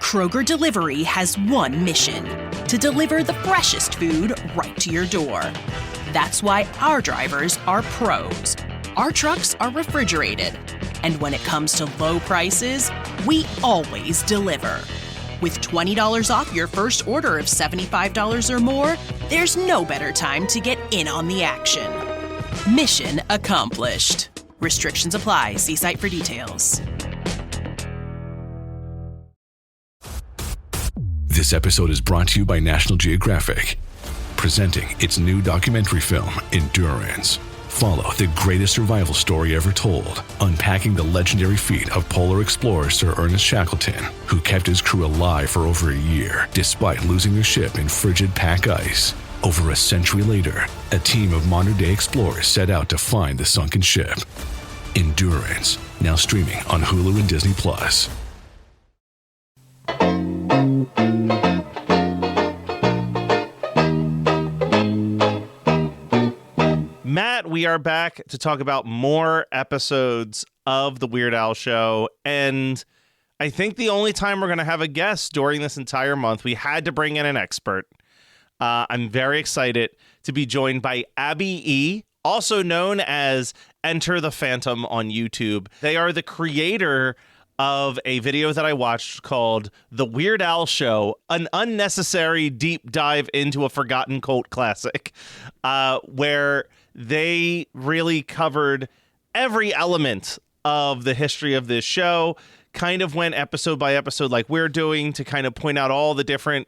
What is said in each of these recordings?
Kroger Delivery has one mission: to deliver the freshest food right to your door. That's why our drivers are pros. Our trucks are refrigerated. And when it comes to low prices, we always deliver. With $20 off your first order of $75 or more, there's no better time to get in on the action. Mission accomplished. Restrictions apply. See site for details. This episode is brought to you by National Geographic, presenting its new documentary film, Endurance. Follow the greatest survival story ever told, unpacking the legendary feat of polar explorer Sir Ernest Shackleton, who kept his crew alive for over a year, despite losing their ship in frigid pack ice. Over a century later, a team of modern-day explorers set out to find the sunken ship. Endurance, now streaming on Hulu and Disney+. Matt, we are back to talk about more episodes of The Weird Al Show, and I think the only time we're going to have a guest during this entire month. We had to bring in an expert. I'm very excited to be joined by Abby E., also known as Enter the Phantom on YouTube. They are the creator of a video that I watched called The Weird Al Show, an unnecessary deep dive into a forgotten cult classic, where they really covered every element of the history of this show, kind of went episode by episode like we're doing to kind of point out all the different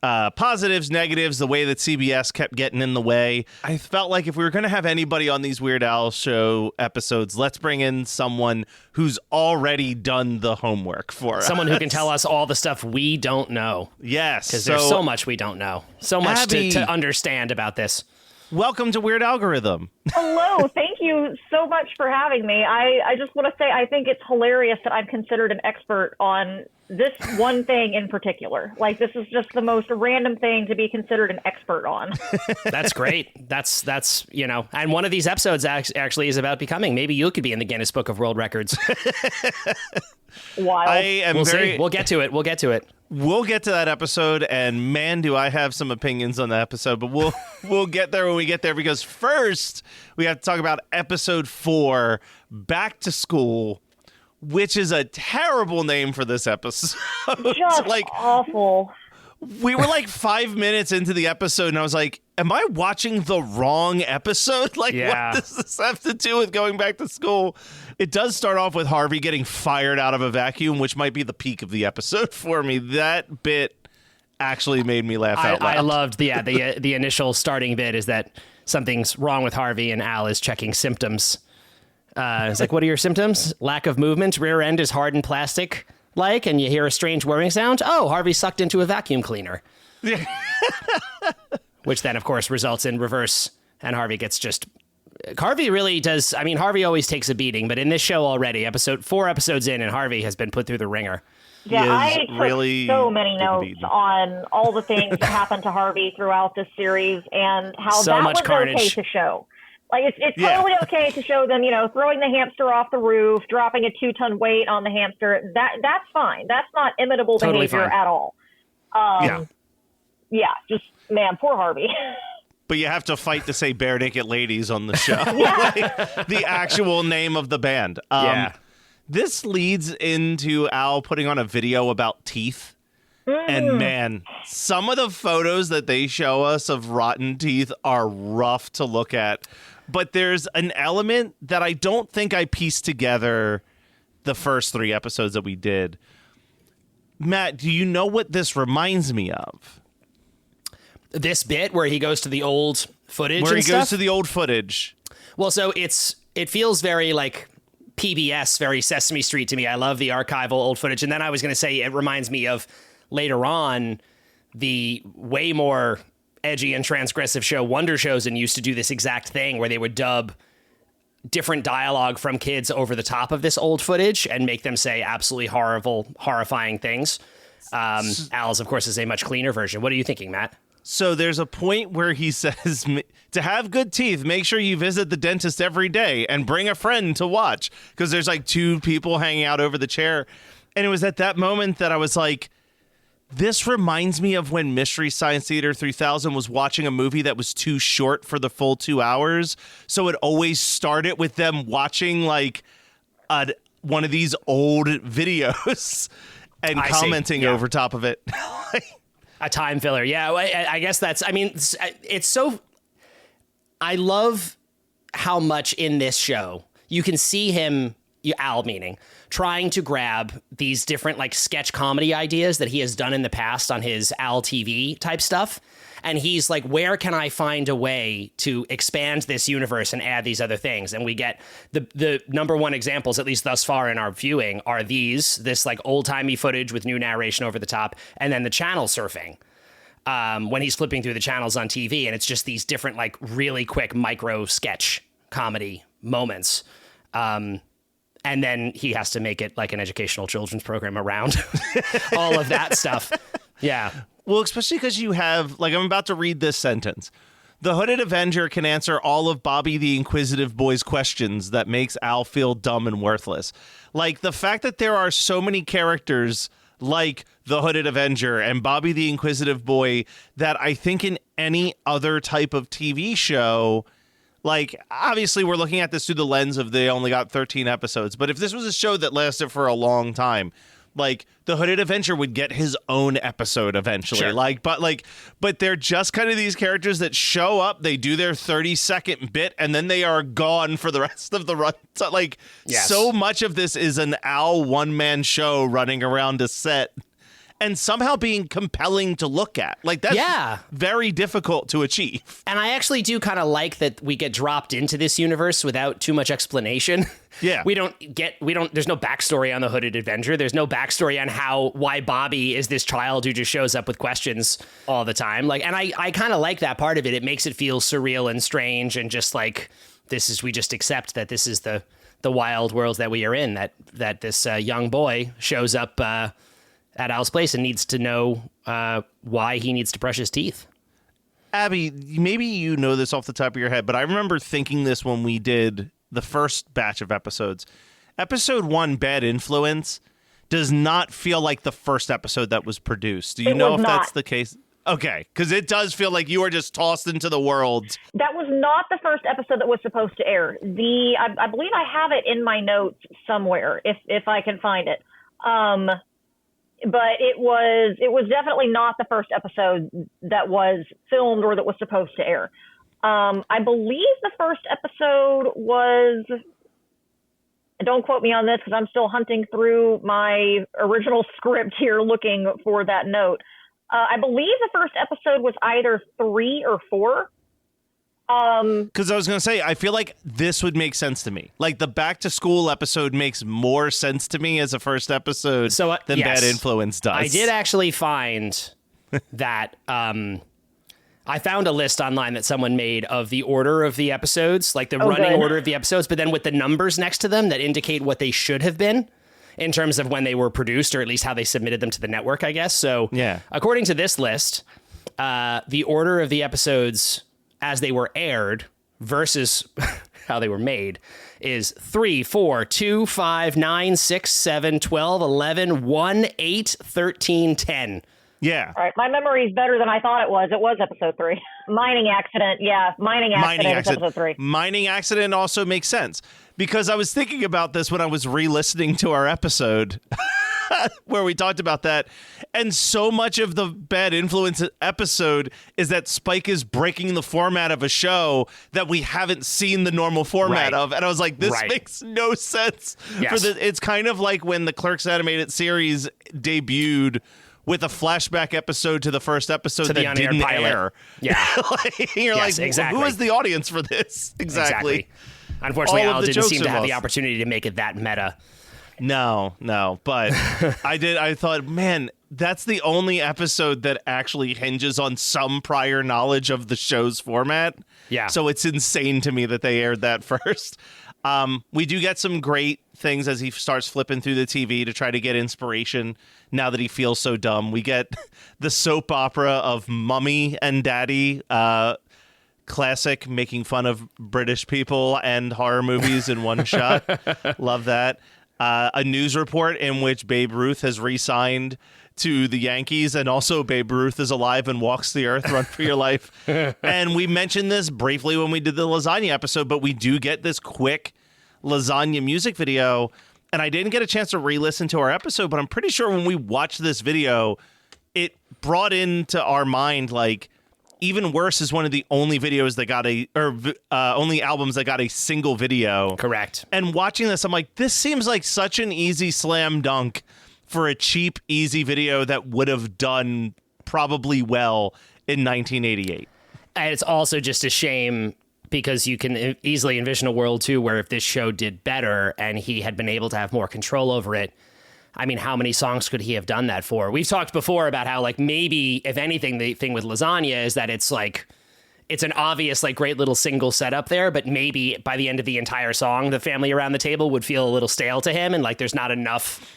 positives, negatives, the way that CBS kept getting in the way. I felt like if we were going to have anybody on these Weird Al Show episodes, let's bring in someone who's already done the homework for us. Someone who can tell us all the stuff we don't know. Yes. Because there's so much we don't know. So much Abby, to understand about this. Welcome to Weird Algorithm. Hello. Thank you so much for having me. I just want to say I think it's hilarious that I'm considered an expert on this one thing in particular. Like, this is just the most random thing to be considered an expert on. That's great. That's you know, and one of these episodes actually is about becoming. Maybe you could be in the Guinness Book of World Records. Wild. We'll see. We'll get to it. We'll get to that episode, and man, do I have some opinions on the episode, but we'll get there when we get there, because first we have to talk about episode 4, Back to School, which is a terrible name for this episode. Just awful. We were like 5 minutes into the episode, and I was like, am I watching the wrong episode? Like, yeah. What does this have to do with going back to school? It does start off with Harvey getting fired out of a vacuum, which might be the peak of the episode for me. That bit actually made me laugh out loud. I loved the initial starting bit is that something's wrong with Harvey, and Al is checking symptoms. It's like, what are your symptoms? Lack of movement, rear end is hard and plastic. And you hear a strange whirring sound. Oh, Harvey sucked into a vacuum cleaner. Which then, of course, results in reverse. And Harvey gets Harvey really does. I mean, Harvey always takes a beating. But in this show already, 4 episodes in, and Harvey has been put through the ringer. Yeah, I took so many notes on all the things that happened to Harvey throughout this series and how so that much was carnage. Okay to show. Like, it's totally okay to show them, throwing the hamster off the roof, dropping a 2-ton weight on the hamster. That's fine. That's not imitable totally behavior fine. at all. Yeah, just, man, poor Harvey. But you have to fight to say Bare Naked Ladies on the show. Like, the actual name of the band. This leads into Al putting on a video about teeth. And man, some of the photos that they show us of rotten teeth are rough to look at. But there's an element that I don't think I pieced together the first 3 episodes that we did. Matt, do you know what this reminds me of? This bit where he goes to the old footage Where and he stuff? goes to the old footage. Well, so it feels very like PBS, very Sesame Street to me. I love the archival old footage. And then I was going to say it reminds me of later on the way more edgy and transgressive show Wonder Chosen used to do this exact thing where they would dub different dialogue from kids over the top of this old footage and make them say absolutely horrifying things. Al's, of course, is a much cleaner version. What are you thinking, Matt? So there's a point where he says, to have good teeth, make sure you visit the dentist every day and bring a friend to watch, because there's like 2 people hanging out over the chair. And it was at that moment that I was like, this reminds me of when Mystery Science Theater 3000 was watching a movie that was too short for the full 2 hours. So it always started with them watching like one of these old videos and commenting over top of it. A time filler. Yeah, I guess that's, I mean, it's so, I love how much in this show you can see him, Al meaning, trying to grab these different like sketch comedy ideas that he has done in the past on his Al TV type stuff. And he's like, where can I find a way to expand this universe and add these other things? And we get the number one examples, at least thus far in our viewing, are this like old timey footage with new narration over the top, and then the channel surfing. When he's flipping through the channels on TV, and it's just these different like really quick micro sketch comedy moments. And then he has to make it like an educational children's program around all of that stuff. Yeah. Well, especially because you have, like, I'm about to read this sentence. The Hooded Avenger can answer all of Bobby the Inquisitive Boy's questions that makes Al feel dumb and worthless. Like, the fact that there are so many characters like the Hooded Avenger and Bobby the Inquisitive Boy that I think in any other type of TV show, like, obviously we're looking at this through the lens of they only got 13 episodes, but if this was a show that lasted for a long time, like, the Hooded Avenger would get his own episode eventually. Sure. But they're just kind of these characters that show up, they do their 30-second bit, and then they are gone for the rest of the run. So, like, so much of this is an Al one-man show running around a set and somehow being compelling to look at. Like, that's very difficult to achieve. And I actually do kind of like that we get dropped into this universe without too much explanation. Yeah. There's no backstory on the Hooded Avenger. There's no backstory on why Bobby is this child who just shows up with questions all the time. Like, and I kind of like that part of it. It makes it feel surreal and strange and just like, we just accept that this is the wild world that we are in, that this young boy shows up, at Al's place and needs to know why he needs to brush his teeth. Abby, maybe you know this off the top of your head, but I remember thinking this when we did the first batch of episodes. Episode 1, Bad Influence, does not feel like the first episode that was produced. Do you know if that's the case? Okay, because it does feel like you are just tossed into the world. That was not the first episode that was supposed to air. I believe I have it in my notes somewhere, if I can find it. But it was definitely not the first episode that was filmed or that was supposed to air. I believe the first episode was, don't quote me on this because I'm still hunting through my original script here looking for that note. I believe the first episode was either 3 or 4. Because I was going to say, I feel like this would make sense to me. Like, the Back to School episode makes more sense to me as a first episode than Bad Influence does. I did actually find that I found a list online that someone made of the order of the episodes, like the running order of the episodes, but then with the numbers next to them that indicate what they should have been in terms of when they were produced, or at least how they submitted them to the network, I guess. So according to this list, the order of the episodes as they were aired versus how they were made is 3, 4, 2, 5, 9, 6, 7, 12, 11, 1, 8, 13, 10. Yeah. All right. My memory is better than I thought it was. It was episode 3. Mining accident. Yeah. Mining accident is episode 3. Mining accident also makes sense because I was thinking about this when I was re-listening to our episode where we talked about that. And so much of the Bad Influence episode is that Spike is breaking the format of a show that we haven't seen the normal format of. And I was like, this makes no sense. Yes. It's kind of like when the Clerks animated series debuted with a flashback episode to the first episode to that didn't air. Yeah. You're like, exactly. Who is the audience for this? Exactly. Unfortunately, Al didn't seem to have the opportunity to make it that meta. No, but I thought, man, that's the only episode that actually hinges on some prior knowledge of the show's format. Yeah. So it's insane to me that they aired that first. We do get some great things as he starts flipping through the TV to try to get inspiration now that he feels so dumb. We get the soap opera of Mummy and Daddy, classic, making fun of British people and horror movies in one shot. Love that. a news report in which Babe Ruth has re-signed to the Yankees, and also Babe Ruth is alive and walks the earth. Run for your life. And we mentioned this briefly when we did the lasagna episode, but we do get this quick lasagna music video. And I didn't get a chance to re-listen to our episode, but I'm pretty sure when we watched this video, it brought into our mind, like, Even Worse is one of the only videos that got only albums that got a single video. Correct. And watching this, I'm like, this seems like such an easy slam dunk for a cheap, easy video that would have done probably well in 1988. And it's also just a shame because you can easily envision a world, too, where if this show did better and he had been able to have more control over it, I mean, how many songs could he have done that for? We've talked before about how, like, maybe, if anything, the thing with Lasagna is that it's, like, it's an obvious, like, great little single setup there, but maybe by the end of the entire song, the family around the table would feel a little stale to him, and, like, there's not enough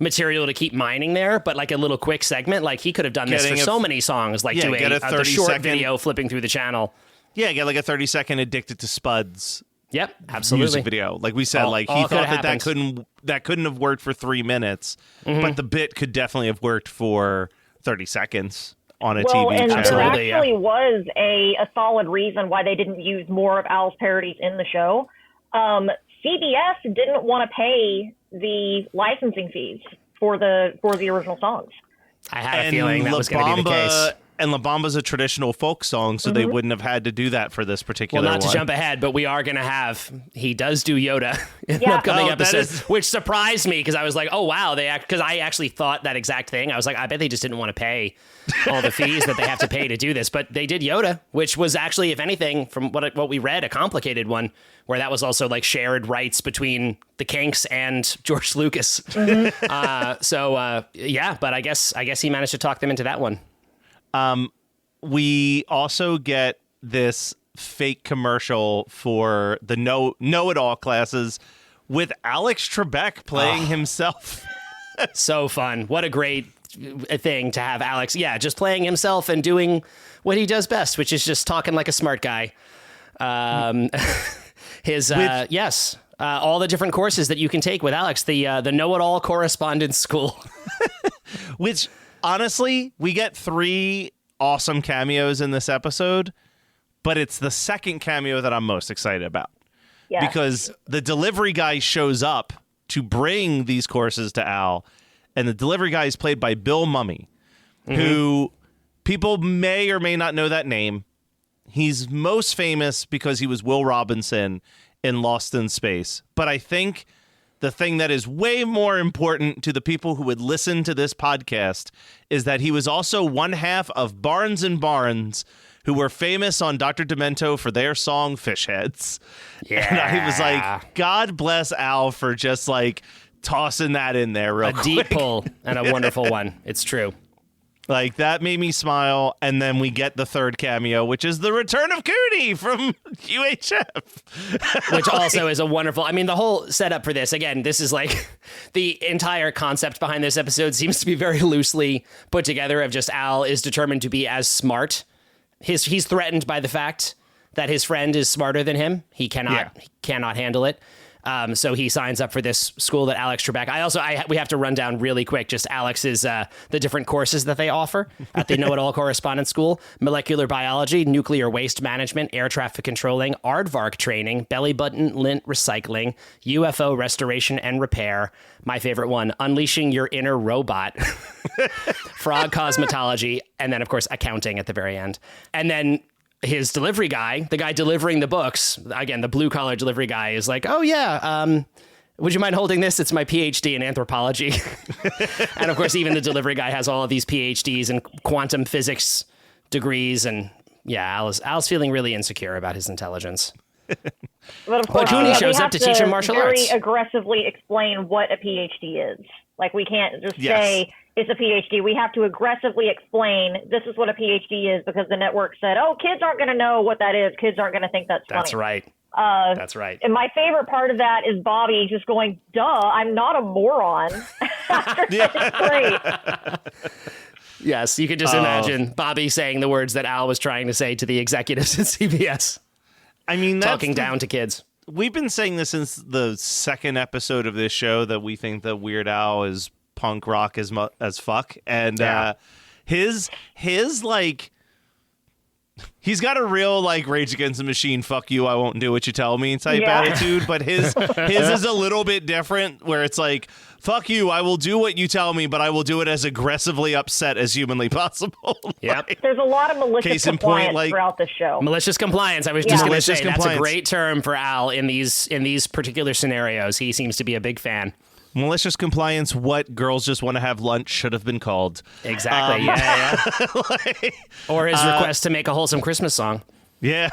material to keep mining there, but, like, a little quick segment, like, he could have done this for so many songs, like, do a short video flipping through the channel. Yeah, get like a 30-second Addicted to Spuds. Yep, absolutely. Music video. Like we said, like he thought that couldn't have worked for 3 minutes, but the bit could definitely have worked for 30 seconds on a TV and channel. There actually was a solid reason why they didn't use more of Al's parodies in the show. CBS didn't want to pay the licensing fees for the original songs. I had a feeling that was going to be the case. And La Bamba's a traditional folk song, so they wouldn't have had to do that for this particular one. Well, not to jump ahead, but we are going to have, he does do Yoda in the upcoming episode, which surprised me because I was like, oh, wow, because I actually thought that exact thing. I was like, I bet they just didn't want to pay all the fees that they have to pay to do this. But they did Yoda, which was actually, if anything, from what we read, a complicated one, where that was also like shared rights between the Kinks and George Lucas. But I guess he managed to talk them into that one. We also get this fake commercial for the know-it-all classes with Alex Trebek playing himself. So fun. What a great thing to have Alex. Yeah, just playing himself and doing what he does best, which is just talking like a smart guy. All the different courses that you can take with Alex, the know-it-all correspondence school. Which, honestly, we get 3 awesome cameos in this episode, but it's the second cameo that I'm most excited about. Yeah. Because the delivery guy shows up to bring these courses to Al, and the delivery guy is played by Bill Mumy, who people may or may not know that name. He's most famous because he was Will Robinson in Lost in Space. But I think the thing that is way more important to the people who would listen to this podcast is that he was also one half of Barnes and Barnes, who were famous on Dr. Demento for their song Fish Heads. Yeah. And I was like, God bless Al for just like tossing that in there real quick. A deep pull and a wonderful one. It's true. Like, that made me smile. And then we get the third cameo, which is the return of Cooney from UHF. Which also is a wonderful... I mean, the whole setup for this, again, this is like... The entire concept behind this episode seems to be very loosely put together of just Al is determined to be as smart. He's threatened by the fact that his friend is smarter than him. He cannot handle it. So he signs up for this school that Alex Trebek. We have to run down really quick just Alex's the different courses that they offer at the Know-It-All Correspondence School: molecular biology, nuclear waste management, air traffic controlling, aardvark training, belly button lint recycling, UFO restoration and repair. My favorite one: unleashing your inner robot, frog cosmetology, and then of course accounting at the very end. And then his delivery guy, the guy delivering the books, again, the blue collar delivery guy, is like, oh yeah, would you mind holding this? It's my PhD in anthropology. And of course, even the delivery guy has all of these PhDs in quantum physics degrees. And yeah, Al's feeling really insecure about his intelligence. But of course, Cooney shows up to teach him martial arts. Very aggressively explain what a PhD is. Like, we can't just say it's a PhD. We have to aggressively explain this is what a PhD is, because the network said, oh, kids aren't going to know what that is. Kids aren't going to think that's funny. That's right. That's right. And my favorite part of that is Bobby just going, duh, I'm not a moron. Great. Yes, you can just imagine Bobby saying the words that Al was trying to say to the executives at CBS. I mean, talking down to kids. we've been saying this since the second episode of this show that we think that Weird Al is punk rock as fuck, and his like. He's got a real like Rage Against the Machine, fuck you, I won't do what you tell me type attitude, but his is a little bit different where it's like, fuck you, I will do what you tell me, but I will do it as aggressively upset as humanly possible. Yep. Like, There's a lot of malicious case in compliance point, like- throughout the show. Malicious compliance. I was just going to Malicious say that's a compliance. great term for Al in these particular scenarios. He seems to be a big fan. malicious compliance, what girls just want to have lunch should have been called. Exactly. Yeah. Or his request to make a wholesome Christmas song. Yeah.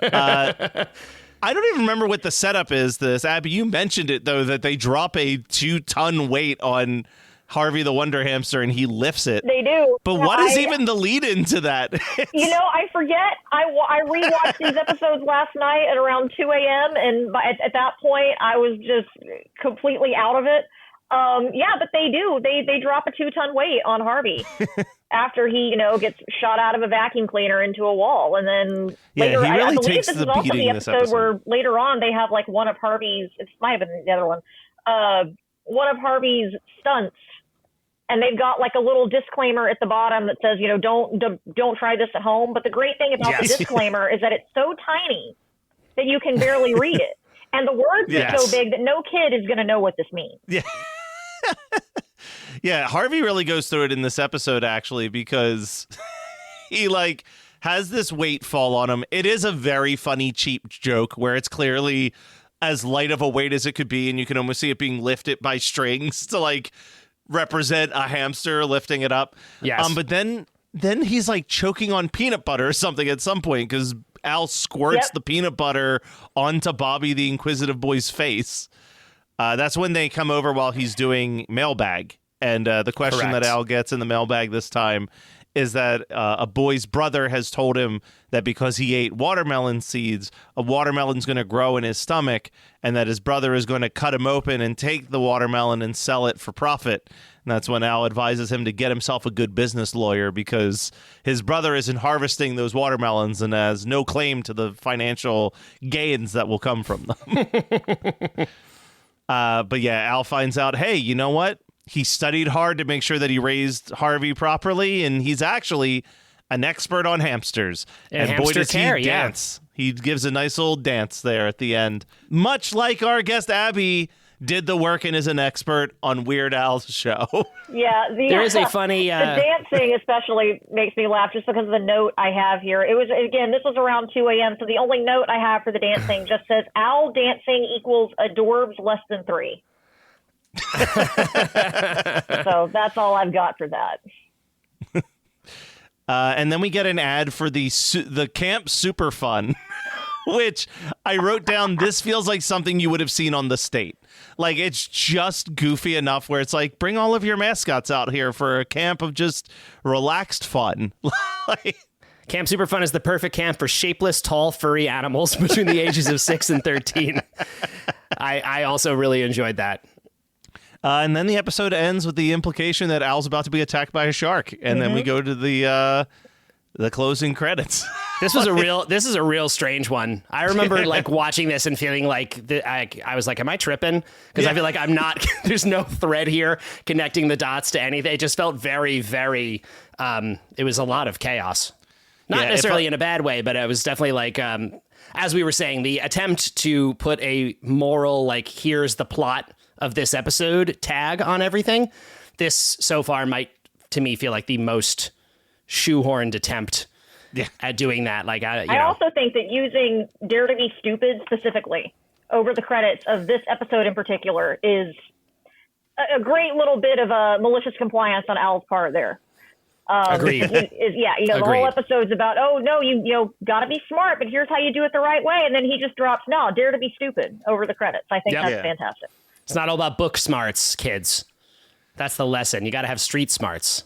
I don't even remember what the setup is. This Abby, you mentioned it though, that they drop a 2-ton weight on Harvey the Wonder Hamster and he lifts it. They do. But what is even the lead into that? I forget. I rewatched these episodes last night at around 2 a.m. and at that point I was just completely out of it. But they do. They drop a 2-ton weight on Harvey after he, gets shot out of a vacuum cleaner into a wall, and then later, he really I believe takes this the is also beating the this episode episode. where later on they have like one of Harvey's. It might have been the other one. One of Harvey's stunts. And they've got like a little disclaimer at the bottom that says, don't try this at home. But the great thing about the disclaimer is that it's so tiny that you can barely read it. And the words are so big that no kid is going to know what this means. Yeah. Yeah, Harvey really goes through it in this episode, actually, because he, has this weight fall on him. It is a very funny, cheap joke where it's clearly as light of a weight as it could be, and you can almost see it being lifted by strings to, represent a hamster lifting it up. Yes. But then he's, choking on peanut butter or something at some point, because Al squirts the peanut butter onto Bobby the Inquisitive Boy's face. That's when they come over while he's doing mailbag. And the question that Al gets in the mailbag this time is that a boy's brother has told him that because he ate watermelon seeds, a watermelon's going to grow in his stomach, and that his brother is going to cut him open and take the watermelon and sell it for profit. And that's when Al advises him to get himself a good business lawyer because his brother isn't harvesting those watermelons and has no claim to the financial gains that will come from them. But yeah, Al finds out, hey, you know what? He studied hard to make sure that he raised Harvey properly, and he's actually an expert on hamsters. And boy, does he dance. He gives a nice old dance there at the end. Much like our guest Abby did the work and is an expert on Weird Al's show. Yeah. There is a funny... the dancing especially makes me laugh just because of the note I have here. It was, again, this was around 2 a.m., so the only note I have for the dancing just says, Al dancing equals adorbs less than 3. So that's all I've got for that. And then we get an ad for the Camp Super Fun, which I wrote down, this feels like something you would have seen on The State. It's just goofy enough where it's bring all of your mascots out here for a camp of just relaxed fun. Camp Super Fun is the perfect camp for shapeless, tall, furry animals between the ages of 6 and 13. I also really enjoyed that. And then the episode ends with the implication that Al's about to be attacked by a shark, and then we go to the closing credits. This is a real strange one. I remember watching this and feeling I was like, am I tripping? Because I feel like I'm not. There's no thread here connecting the dots to anything. It just felt very, very. It was a lot of chaos, not necessarily in a bad way, but it was definitely as we were saying, the attempt to put a moral here's the plot of this episode tag on everything. This so far might, to me, feel like the most shoehorned attempt at doing that. I also think that using Dare to Be Stupid specifically over the credits of this episode in particular is a great little bit of a malicious compliance on Al's part there. Agreed. The whole episode's about, oh no, you gotta be smart, but here's how you do it the right way, and then he just drops, no, Dare to Be Stupid over the credits. I think that's fantastic. It's not all about book smarts, kids. That's the lesson. You got to have street smarts.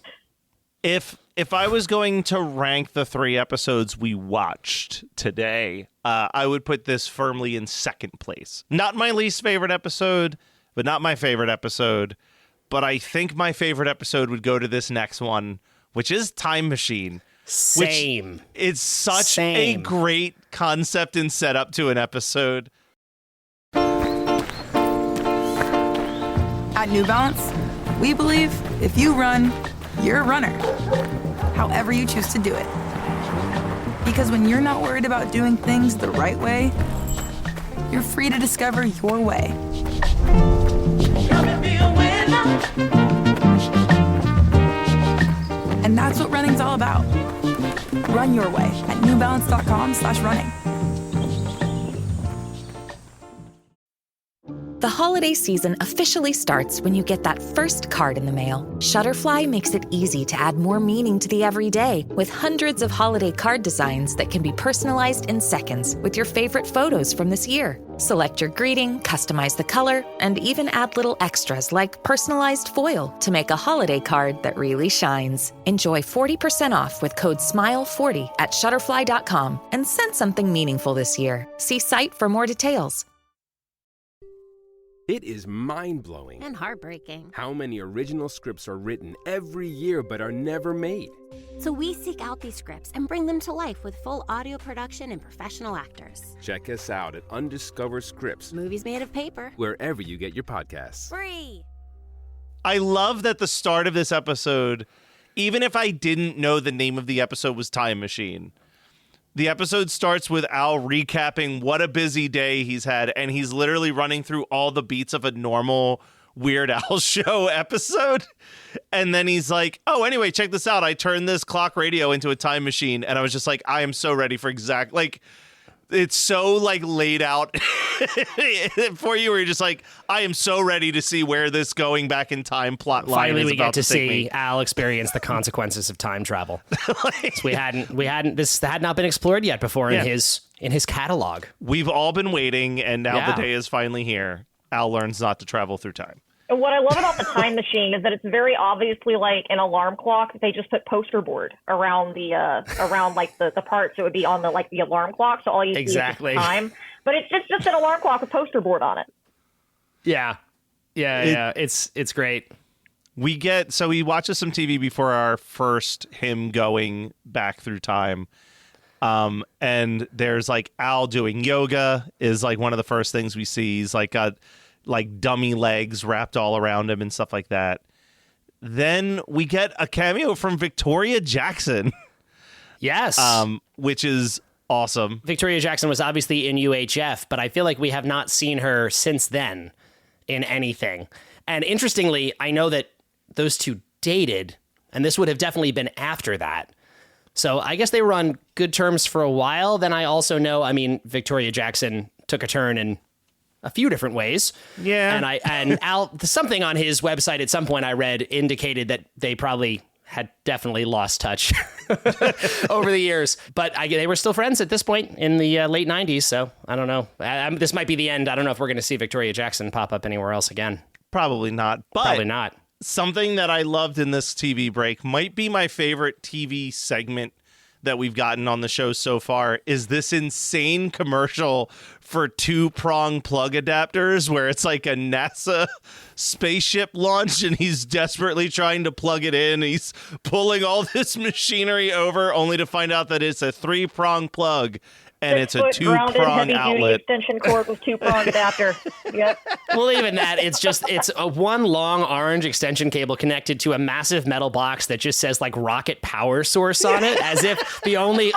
If I was going to rank the 3 episodes we watched today, I would put this firmly in second place. Not my least favorite episode, but not my favorite episode. But I think my favorite episode would go to this next one, which is Time Machine. Same. It's such Same. a great concept and setup to an episode. At New Balance, we believe if you run, you're a runner. However you choose to do it. Because when you're not worried about doing things the right way, you're free to discover your way. And that's what running's all about. Run your way at newbalance.com/running. The holiday season officially starts when you get that first card in the mail. Shutterfly makes it easy to add more meaning to the everyday with hundreds of holiday card designs that can be personalized in seconds with your favorite photos from this year. Select your greeting, customize the color, and even add little extras like personalized foil to make a holiday card that really shines. Enjoy 40% off with code SMILE40 at Shutterfly.com and send something meaningful this year. See site for more details. It is mind-blowing and heartbreaking how many original scripts are written every year but are never made. So we seek out these scripts and bring them to life with full audio production and professional actors. Check us out at Undiscovered Scripts, Movies made of paper. wherever you get your podcasts. Free. I love that the start of this episode, even if I didn't know the name of the episode was Time Machine, the episode starts with Al recapping what a busy day he's had, and he's literally running through all the beats of a normal Weird Al show episode. And then he's like, oh, anyway, check this out. I turned this clock radio into a time machine. And I was just like, I am so ready for it's so like laid out for you where you're just like, I am so ready to see where this going back in time plot line Finally, is we about get to see me. Al experience the consequences of time travel. This had not been explored yet before in his catalog. We've all been waiting, and now Yeah. the day is finally here. Al learns not to travel through time. And what I love about the time machine is that it's very obviously like an alarm clock. They just put poster board around the the part, so it would be on the alarm clock. So all you Exactly. see is time. But it's just an alarm clock with poster board on it. Yeah. It's great. He watches some TV before our first him going back through time. And there's like Al doing yoga is like one of the first things we see. He's like got like dummy legs wrapped all around him and stuff like that. Then we get a cameo from Victoria Jackson. Yes. Which is awesome. Victoria Jackson was obviously in UHF, but I feel like we have not seen her since then in anything. And interestingly, I know that those two dated, and this would have definitely been after that. So I guess they were on good terms for a while. Then I also know, Victoria Jackson took a turn in a few different ways. Yeah. And Al, something on his website at some point I read indicated that they probably had definitely lost touch over the years. But they were still friends at this point in the late 90s. So I don't know. This might be the end. I don't know if we're going to see Victoria Jackson pop up anywhere else again. Probably not. But Probably not. Something that I loved in this TV break might be my favorite TV segment that we've gotten on the show so far is this insane commercial for 2-prong plug adapters where it's like a NASA spaceship launch and he's desperately trying to plug it in. He's pulling all this machinery over only to find out that it's a 3-prong plug and it's a 2-prong outlet. Extension cord with 2-prong adapter. Yep. Well, even that, it's a one long orange extension cable connected to a massive metal box that just says like rocket power source on it, as if the only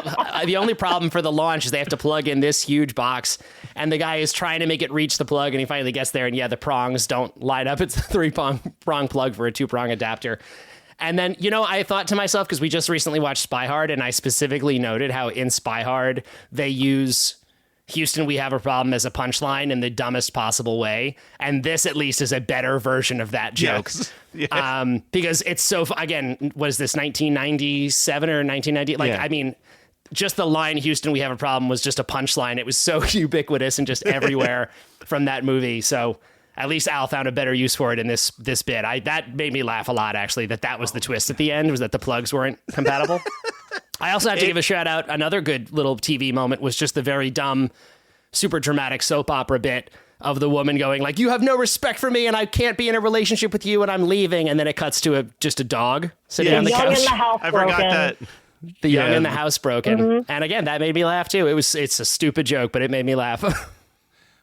problem for the launch is they have to plug in this huge box, and the guy is trying to make it reach the plug, and he finally gets there, and the prongs don't line up. It's a 3-prong plug for a 2-prong adapter. And then, I thought to myself, because we just recently watched Spy Hard, and I specifically noted how in Spy Hard they use Houston, we have a problem as a punchline in the dumbest possible way. And this, at least, is a better version of that joke. Yes. Because it's so, again, was this 1997 or 1990? Just the line, Houston, we have a problem, was just a punchline. It was so ubiquitous and just everywhere from that movie. So at least Al found a better use for it in this bit. That made me laugh a lot, actually, that was the twist at the end, was that the plugs weren't compatible. I also have to give a shout out. Another good little TV moment was just the very dumb, super dramatic soap opera bit of the woman going like, you have no respect for me and I can't be in a relationship with you and I'm leaving. And then it cuts to just a dog sitting on the Young couch. in the house I forgot broken. that. The young Yeah. and the housebroken. And again, that made me laugh too. It's a stupid joke, but it made me laugh.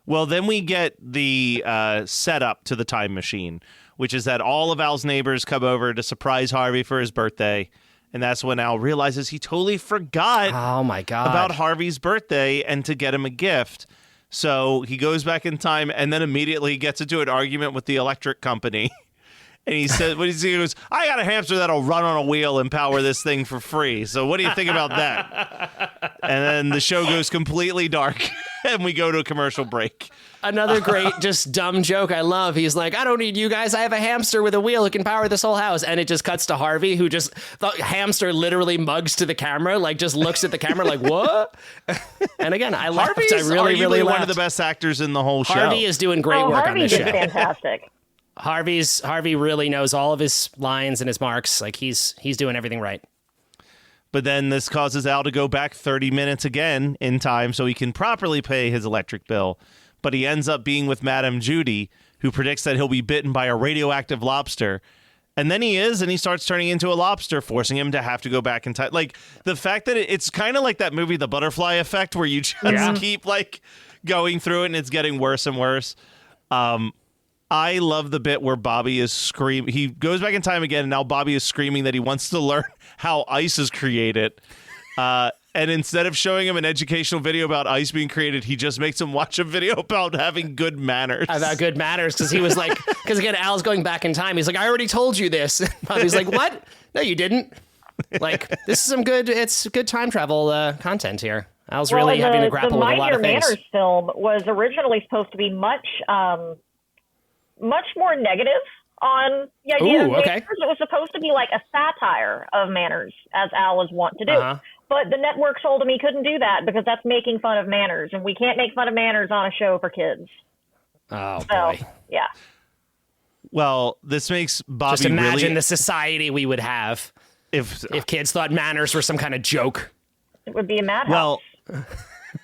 Well, then we get the setup to the time machine, which is that all of Al's neighbors come over to surprise Harvey for his birthday. And that's when Al realizes he totally forgot Oh my God. about Harvey's birthday and to get him a gift. So he goes back in time and then immediately gets into an argument with the electric company. And he says, he goes, I got a hamster that'll run on a wheel and power this thing for free. So what do you think about that? And then the show goes completely dark and we go to a commercial break. Another great, just dumb joke I love. He's like, I don't need you guys. I have a hamster with a wheel who can power this whole house. And it just cuts to Harvey, who just, the hamster literally mugs to the camera, like just looks at the camera like, what? And again, I laughed. Harvey's I really, arguably really one laughed. of the best actors in the whole show. Harvey is doing great work Harvey on this did show. fantastic. Harvey really knows all of his lines and his marks. Like he's doing everything right. But then this causes Al to go back 30 minutes again in time so he can properly pay his electric bill. But he ends up being with Madame Judy, who predicts that he'll be bitten by a radioactive lobster. And then he is, and he starts turning into a lobster, forcing him to have to go back in time. Like, the fact that it's kind of like that movie, The Butterfly Effect, where you just keep, like, going through it, and it's getting worse and worse. I love the bit where Bobby is screaming. He goes back in time again, and now Bobby is screaming that he wants to learn how ice is created. And instead of showing him an educational video about ice being created, he just makes him watch a video about having good manners. About good manners, because he was like, because again, Al's going back in time. He's like, I already told you this. Bobby's like, what? No, you didn't. Like, this is it's good time travel content here. Al's really having to grapple with a lot of things. The Mind Your Manners film was originally supposed to be much more negative on the idea of manners. It was supposed to be like a satire of manners, as Al was wont to do. But the network told him he couldn't do that because that's making fun of manners, and we can't make fun of manners on a show for kids. Oh, boy. Yeah. Well, this makes Bobby Just imagine really... the society we would have if kids thought manners were some kind of joke. It would be a madhouse. Well,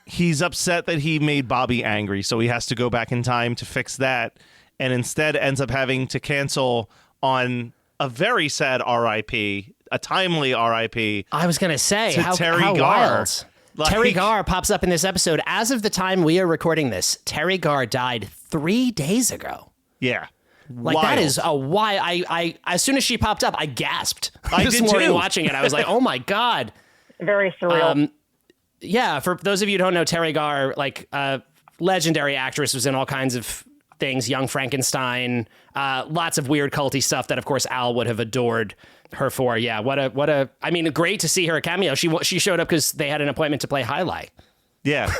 he's upset that he made Bobby angry, so he has to go back in time to fix that, and instead ends up having to cancel on a very sad R.I.P., a timely R.I.P. I was going to say, how Terry Garr. Wild. Like, Terry Garr pops up in this episode. As of the time we are recording this, Terry Garr died 3 days ago. Yeah. Like, Wild. that is a why. I as soon as she popped up, I gasped. I this did morning too. watching it. I was like, oh my God. Very surreal. Yeah, for those of you who don't know, Terry Garr, like legendary actress, was in all kinds of things, Young Frankenstein, lots of weird culty stuff that, of course, Al would have adored her for. Yeah, what a I mean, great to see her cameo. She showed up because they had an appointment to play Highlight. Yeah.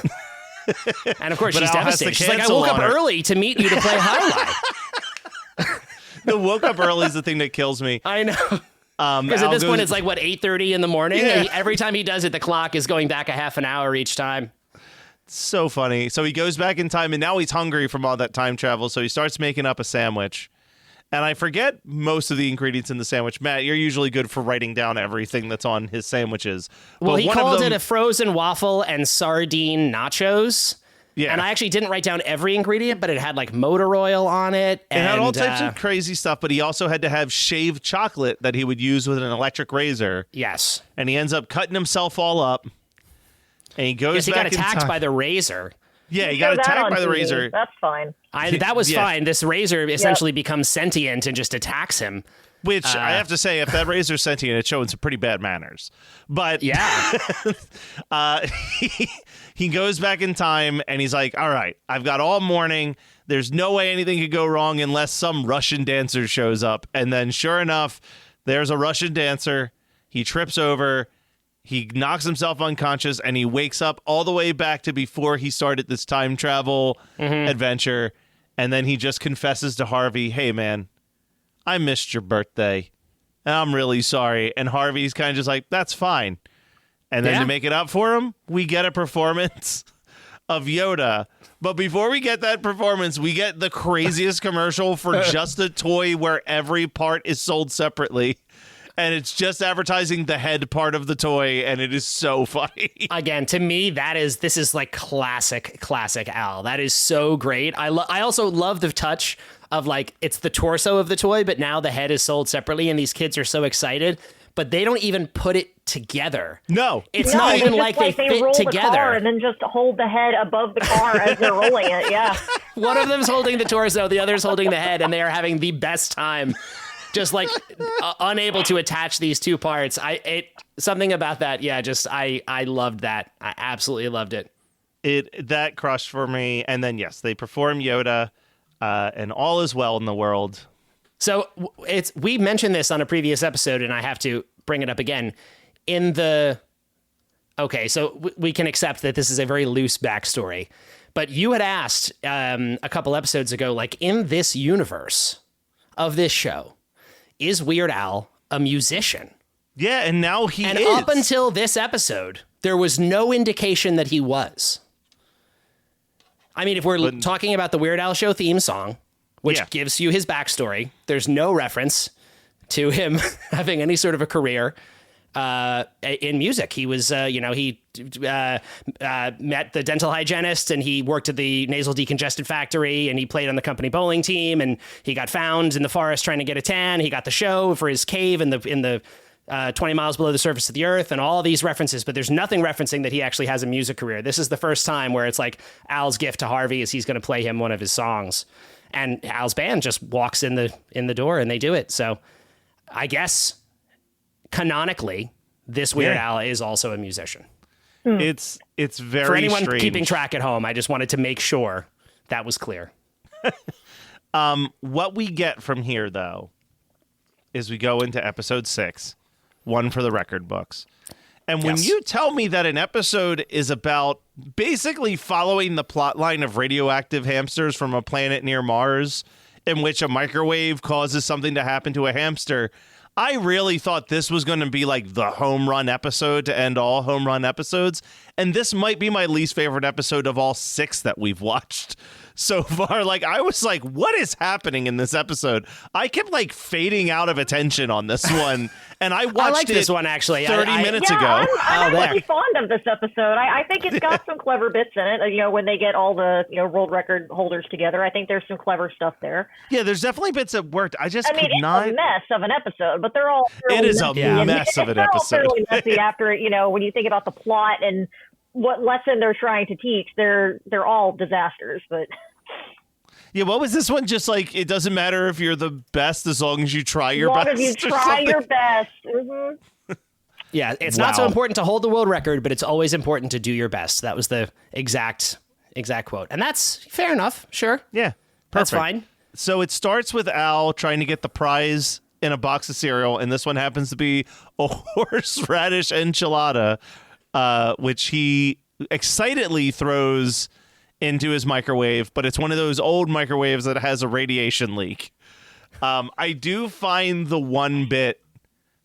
And of course, But she's Al has to devastated. She's like, I cancel woke up on her. early to meet you to play Highlight. The woke up early is the thing that kills me. I know. Because at Al this point, goes- it's like, what, 8:30 in the morning? Yeah. And every time he does it, the clock is going back a half an hour each time. So funny. So he goes back in time, and now he's hungry from all that time travel, so he starts making up a sandwich. And I forget most of the ingredients in the sandwich. Matt, you're usually good for writing down everything that's on his sandwiches. Well, But he one of called them- it a frozen waffle and sardine nachos. Yeah. And I actually didn't write down every ingredient, but it had like motor oil on it. It had all types of crazy stuff, but he also had to have shaved chocolate that he would use with an electric razor. Yes. And he ends up cutting himself all up. And he goes Yes, he back got in attacked time. by the razor. Yeah, he Show got that attacked on by the TV. razor. That's fine. That was Yeah. fine. This razor essentially becomes sentient and just attacks him. Which I have to say, if that razor's sentient, it's showing some pretty bad manners. But Yeah. he goes back in time and he's like, all right, I've got all morning. There's no way anything could go wrong unless some Russian dancer shows up. And then sure enough, there's a Russian dancer. He trips over. He knocks himself unconscious and he wakes up all the way back to before he started this time travel adventure. And then he just confesses to Harvey, hey, man, I missed your birthday. And I'm really sorry. And Harvey's kind of just like, that's fine. And then Yeah. to make it up for him, we get a performance of Yoda. But before we get that performance, we get the craziest commercial for just a toy where every part is sold separately. And it's just advertising the head part of the toy, and it is so funny. Again, to me, this is like classic Al. That is so great. I also love the touch of like, it's the torso of the toy, but now the head is sold separately, and these kids are so excited. but they don't even put it together. No. It's No, not it's even just like they fit roll the together. car and then just hold the head above the car as they're rolling it. Yeah. One of them's holding the torso, the other's holding the head, and they are having the best time, just like unable to attach these two parts. Something about that, yeah. Just I loved that. I absolutely loved it. That crushed for me. And then yes, they perform Yoda, and all is well in the world. So we mentioned this on a previous episode, and I have to bring it up again. Okay, so we can accept that this is a very loose backstory, but you had asked a couple episodes ago, like, in this universe of this show, is Weird Al a musician? Yeah, and now he and is. up until this episode, there was no indication that he was. I mean, if we're talking about the Weird Al Show theme song, which gives you his backstory, there's no reference to him having any sort of a career in music. He was, he met the dental hygienist, and he worked at the nasal decongestant factory, and he played on the company bowling team, and he got found in the forest trying to get a tan. He got the show for his cave in the 20 miles below the surface of the earth, and all these references, but there's nothing referencing that he actually has a music career. This is the first time where it's like Al's gift to Harvey is he's going to play him one of his songs, and Al's band just walks in the door and they do it. So I guess canonically, this Weird Al is also a musician. It's very For anyone strange. keeping track at home, I just wanted to make sure that was clear. What we get from here, though, is we go into episode 6, one for the record books. And when you tell me that an episode is about basically following the plot line of radioactive hamsters from a planet near Mars, in which a microwave causes something to happen to a hamster, I really thought this was going to be like the home run episode to end all home run episodes. And this might be my least favorite episode of all 6 that we've watched so far. Like, I was like, what is happening in this episode? I kept like fading out of attention on this one. And I watched I like this one, actually. 30 minutes ago. I'm actually fond of this episode. I think it's got some clever bits in it. When they get all the world record holders together, I think there's some clever stuff there. Yeah, there's definitely bits that worked. I mean, it's a mess of an episode, but they're all it is a mess of an episode. They're all fairly messy after, when you think about the plot and what lesson they're trying to teach, they're all disasters, but... Yeah, what was this one? Just like, it doesn't matter if you're the best as long as you try your best. As long as you try your best. Mm-hmm. Yeah, it's not so important to hold the world record, but it's always important to do your best. That was the exact quote. And that's fair enough. Sure. Yeah. Perfect. That's fine. So it starts with Al trying to get the prize in a box of cereal, and this one happens to be a horseradish enchilada, which he excitedly throws into his microwave, but it's one of those old microwaves that has a radiation leak. I do find the one bit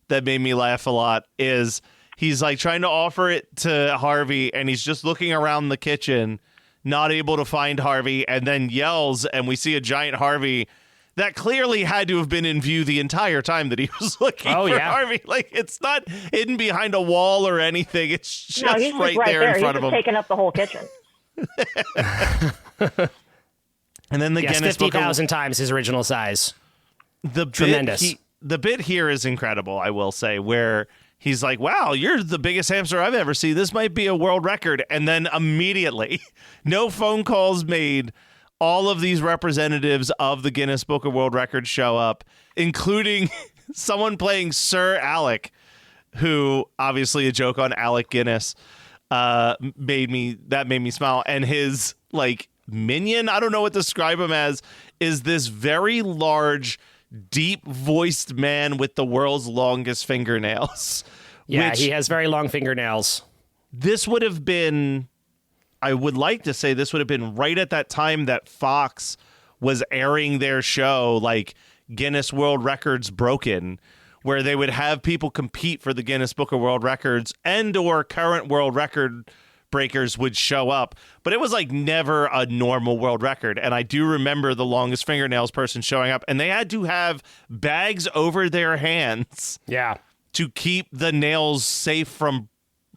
that made me laugh a lot is he's like trying to offer it to Harvey, and he's just looking around the kitchen, not able to find Harvey, and then yells, and we see a giant Harvey that clearly had to have been in view the entire time that he was looking for Harvey. Like, it's not hidden behind a wall or anything. It's just he's right just there in front of him. Taking up the whole kitchen. And then the Guinness 50,000 times his original size. Tremendous. The bit here is incredible, I will say, where he's like, wow, you're the biggest hamster I've ever seen. This might be a world record. And then immediately, no phone calls made, all of these representatives of the Guinness Book of World Records show up, including someone playing Sir Alec, who, obviously a joke on Alec Guinness, made me smile. And his like minion, I don't know what to describe him as, is this very large, deep voiced man with the world's longest fingernails. Yeah, he has very long fingernails. This would have been, I would like to say this would have been right at that time that Fox was airing their show, like Guinness World Records Broken, where they would have people compete for the Guinness Book of World Records, and or current world record breakers would show up. But it was like never a normal world record. And I do remember the longest fingernails person showing up, and they had to have bags over their hands to keep the nails safe from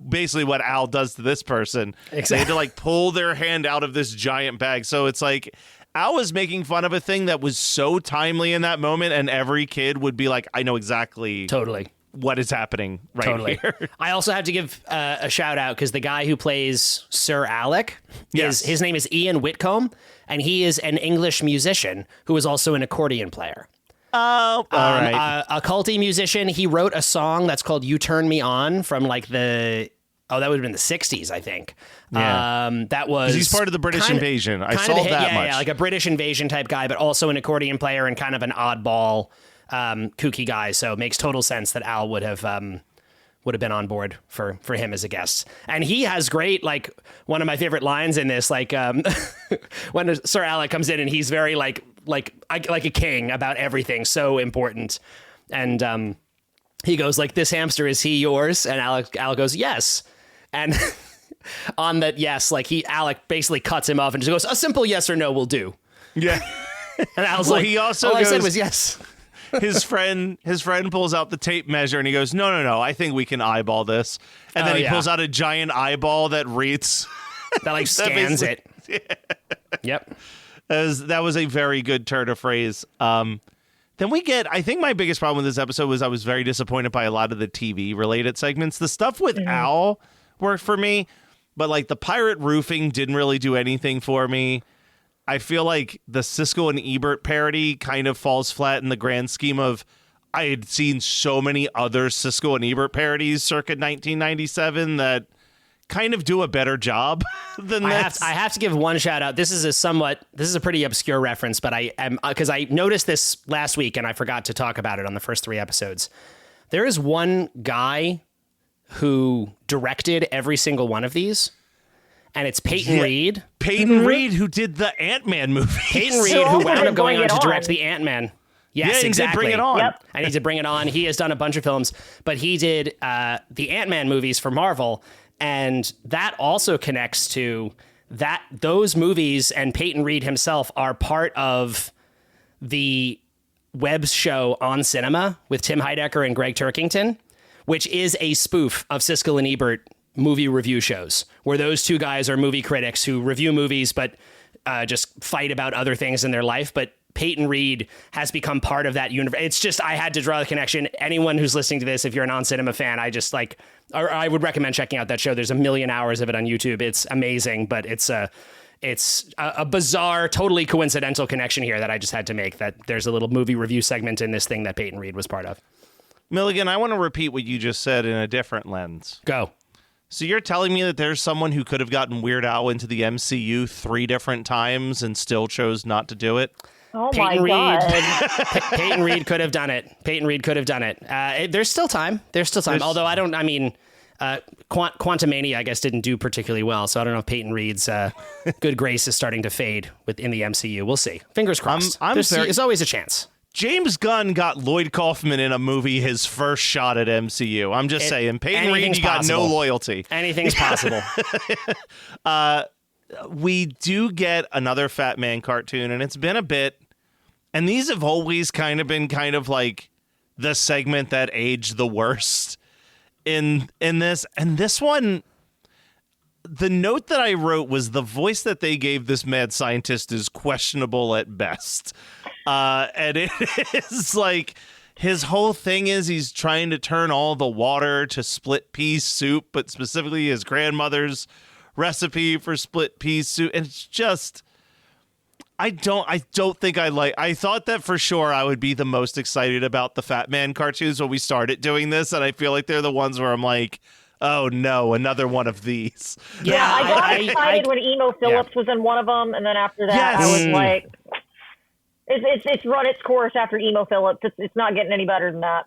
basically what Al does to this person. Exactly. They had to like pull their hand out of this giant bag. So it's like Al was making fun of a thing that was so timely in that moment, and every kid would be like, I know exactly what is happening right here. I also have to give a shout out because the guy who plays Sir Alec, his name is Ian Whitcomb, and he is an English musician who is also an accordion player. Oh, all right. A culty musician. He wrote a song that's called "You Turn Me On" from like that would have been the 60s, I think. Yeah. That was... He's part of the British invasion. I saw that much. Yeah, like a British invasion type guy, but also an accordion player and kind of an oddball, kooky guy. So it makes total sense that Al would have been on board for him as a guest. And he has great, like, one of my favorite lines in this, like, when Sir Alec comes in and he's very, like a king about everything, so important. And he goes, like, this hamster, is he yours? And Alec goes, yes. And on that yes, like Alec basically cuts him off and just goes, a simple yes or no will do. Yeah. And I was like, he also all goes, I said was yes. his friend pulls out the tape measure and he goes, no, I think we can eyeball this. And then he pulls out a giant eyeball that reads. That like scans it. Yeah. Yep. That was a very good turn of phrase. Then we get, I think my biggest problem with this episode was I was very disappointed by a lot of the TV related segments. The stuff with Al worked for me, but like the pirate roofing didn't really do anything for me. I feel like the Siskel and Ebert parody kind of falls flat in the grand scheme of I had seen so many other Siskel and Ebert parodies circa 1997 that kind of do a better job than this. I have to give one shout out. This is a pretty obscure reference, but I am, because I noticed this last week and I forgot to talk about it on the first 3 episodes. There is one guy who directed every single one of these, and it's Peyton Reed. Peyton Reed, who did the Ant-Man movie. Peyton Reed, who wound up going on to direct the Ant-Man. Yes, he exactly. did Bring It On. Yep. I need to Bring It On. He has done a bunch of films, but he did the Ant-Man movies for Marvel, and that also connects to those movies, and Peyton Reed himself are part of the web show On Cinema with Tim Heidecker and Greg Turkington, which is a spoof of Siskel and Ebert movie review shows, where those two guys are movie critics who review movies but just fight about other things in their life. But Peyton Reed has become part of that universe. It's just, I had to draw the connection. Anyone who's listening to this, if you're an On Cinema fan, I would recommend checking out that show. There's 1 million hours of it on YouTube. It's amazing, but it's a bizarre, totally coincidental connection here that I just had to make, that there's a little movie review segment in this thing that Peyton Reed was part of. Milligan, I want to repeat what you just said in a different lens. Go. So you're telling me that there's someone who could have gotten Weird Al into the MCU 3 different times and still chose not to do it? Oh Peyton my God. Peyton Reed could have done it. There's still time. Although Quantumania, I guess, didn't do particularly well. So I don't know if Peyton Reed's good grace is starting to fade in the MCU. We'll see. Fingers crossed. There's always a chance. James Gunn got Lloyd Kaufman in a movie his first shot at MCU. I'm just saying, Peyton Reed, you got no loyalty. Anything's possible. We do get another Fat Man cartoon, and it's been a bit. And these have always kind of been like the segment that aged the worst in this. And this one, the note that I wrote was the voice that they gave this mad scientist is questionable at best. And it is like his whole thing is he's trying to turn all the water to split pea soup, but specifically his grandmother's recipe for split pea soup. And it's just, I don't think I thought that for sure I would be the most excited about the Fat Man cartoons when we started doing this. And I feel like they're the ones where I'm like, oh no, another one of these. Yeah, I got excited when Emo Phillips was in one of them, and then after that, I was like, it's run its course after Emo Phillips. It's not getting any better than that.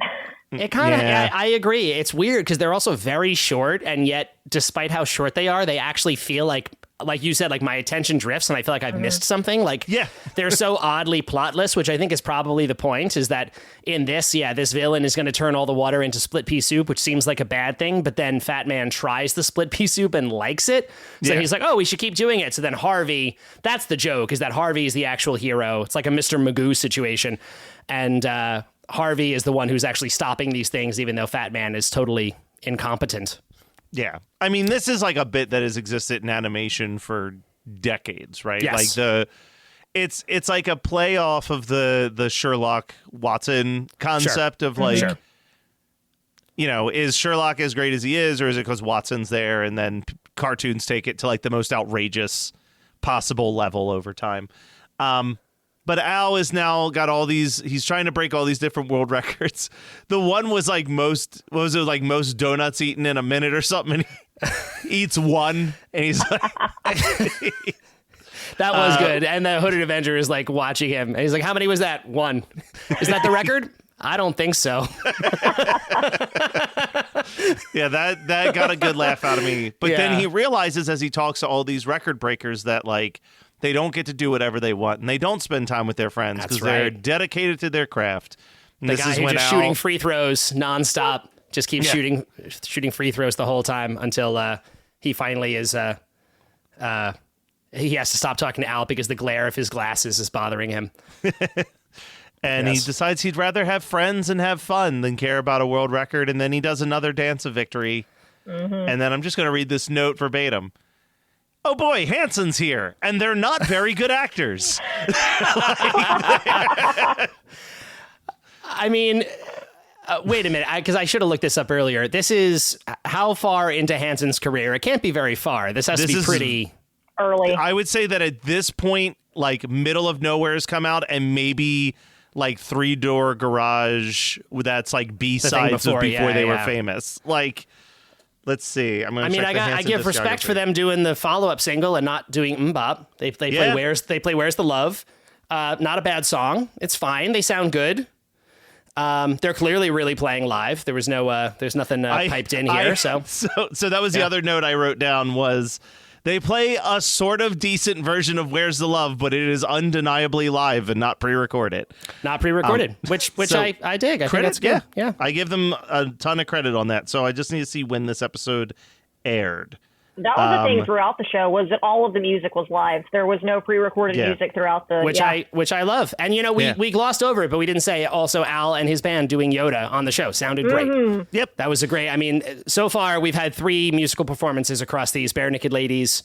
It kind of, I agree. It's weird because they're also very short, and yet, despite how short they are, they actually feel like you said, like my attention drifts and I feel like I've missed something. They're so oddly plotless, which I think is probably the point, is that in this, this villain is going to turn all the water into split pea soup, which seems like a bad thing. But then Fat Man tries the split pea soup and likes it. So he's like, oh, we should keep doing it. So then Harvey, that's the joke, is that Harvey is the actual hero. It's like a Mr. Magoo situation. And Harvey is the one who's actually stopping these things, even though Fat Man is totally incompetent. Yeah. I mean, this is like a bit that has existed in animation for decades, right? Yes. Like it's like a play off of the Sherlock Watson concept of like, is Sherlock as great as he is, or is it because Watson's there and then cartoons take it to like the most outrageous possible level over time? But Al is now got all these, he's trying to break all these different world records. The one was like most donuts eaten in a minute or something. And he eats one and he's like, that was good. And the Hooded Avenger is like watching him and he's like, how many was that? One. Is that the record? I don't think so. Yeah, that got a good laugh out of me. But then he realizes as he talks to all these record breakers that like they don't get to do whatever they want and they don't spend time with their friends because they're dedicated to their craft. And the guy who's just shooting free throws nonstop, just keeps shooting free throws the whole time until he finally is he has to stop talking to Al because the glare of his glasses is bothering him. And he decides he'd rather have friends and have fun than care about a world record. And then he does another dance of victory. Mm-hmm. And then I'm just going to read this note verbatim. Oh boy, Hansen's here. And they're not very good actors. I mean, wait a minute, because I should have looked this up earlier. This is how far into Hansen's career? It can't be very far. This has to be pretty early. I would say that at this point, like Middle of Nowhere has come out and maybe like Three Door Garage, that's like B-sides before they were famous. Like, let's see. I give respect for them doing the follow-up single and not doing MMMBop. They play Where's the Love. Not a bad song. It's fine. They sound good. They're clearly really playing live. There was no there's nothing piped in here. So that was the other note I wrote down was they play a sort of decent version of Where's the Love, but it is undeniably live and not pre-recorded. Not pre-recorded, which I dig. I think that's good. Yeah. I give them a ton of credit on that. So I just need to see when this episode aired. That was the thing throughout the show was that all of the music was live. There was no pre-recorded music throughout the which I love. And we glossed over it, but we didn't say also Al and his band doing Yoda on the show sounded great. Mm-hmm. Yep, that was a great. I mean, so far we've had 3 musical performances across these: Bare Naked Ladies,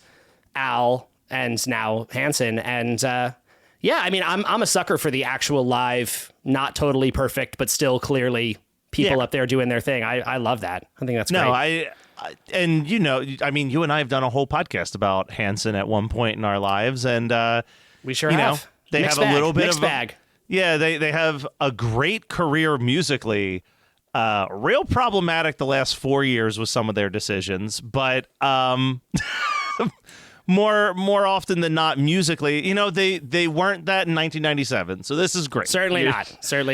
Al, and now Hansen. And I mean, I'm a sucker for the actual live, not totally perfect, but still clearly people up there doing their thing. I love that. I think that's great. No, and I mean, you and I have done a whole podcast about Hansen at one point in our lives, and we sure have. They mixed have bag. a little bit mixed of bag. They have a great career musically. Real problematic the last 4 years with some of their decisions, but more often than not musically, they weren't that in 1997. So this is great. Certainly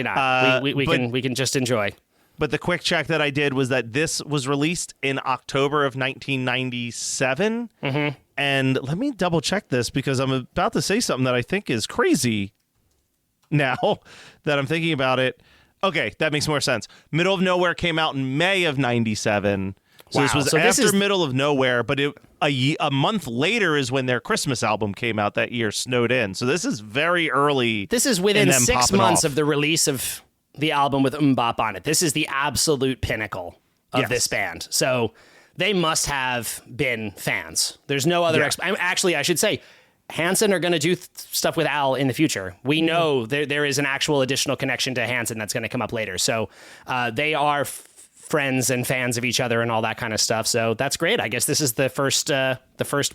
not. We can just enjoy. But the quick check that I did was that this was released in October of 1997. Mm-hmm. And let me double check this because I'm about to say something that I think is crazy now that I'm thinking about it. Okay, that makes more sense. Middle of Nowhere came out in May of 97. So this was after Middle of Nowhere, but a month later is when their Christmas album came out that year, Snowed In. So this is very early. This is within 6 months of the release of the album with MMMBop on it. This is the absolute pinnacle of this band. So they must have been fans. There's no other... Actually, I should say, Hansen are going to do stuff with Al in the future. We know there is an actual additional connection to Hansen that's going to come up later. So they are friends and fans of each other and all that kind of stuff. So that's great. I guess this is the first